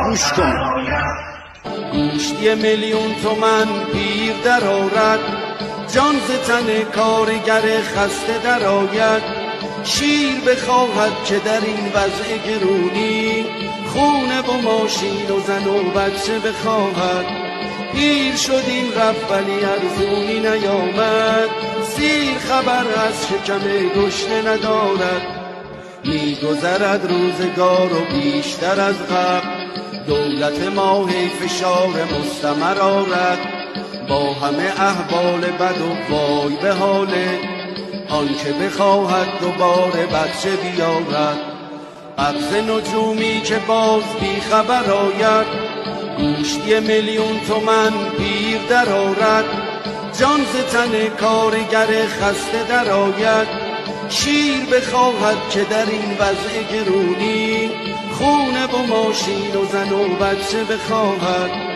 گوش کن. گوشت 1,000,000 تومن پیر در آرد، جان ز تن کارگر خسته در آید. شیر بخواهد که در این وضع گرونی، خونه و ماشین و زن و بچه بخواهد. پیر شد این رفت ولی ارزونی نیامد، سیر خبر از شکم گشنه ندارد. میگذرد روزگار و بیشتر از قبل، دولت ما هی فشار مستمر آرد. با همه احوال بد و وای به حاله، آن که بخواهد دوباره بچه بیارد. قبض نجومی که باز بی خبر آید، گوشت 1,000,000 تومن پیر در آرد، جان ز تن کارگر خسته در آید. شیر بخواهد که در این وضع گرونی، خونه و ماشین و زن و بچه بخواهد.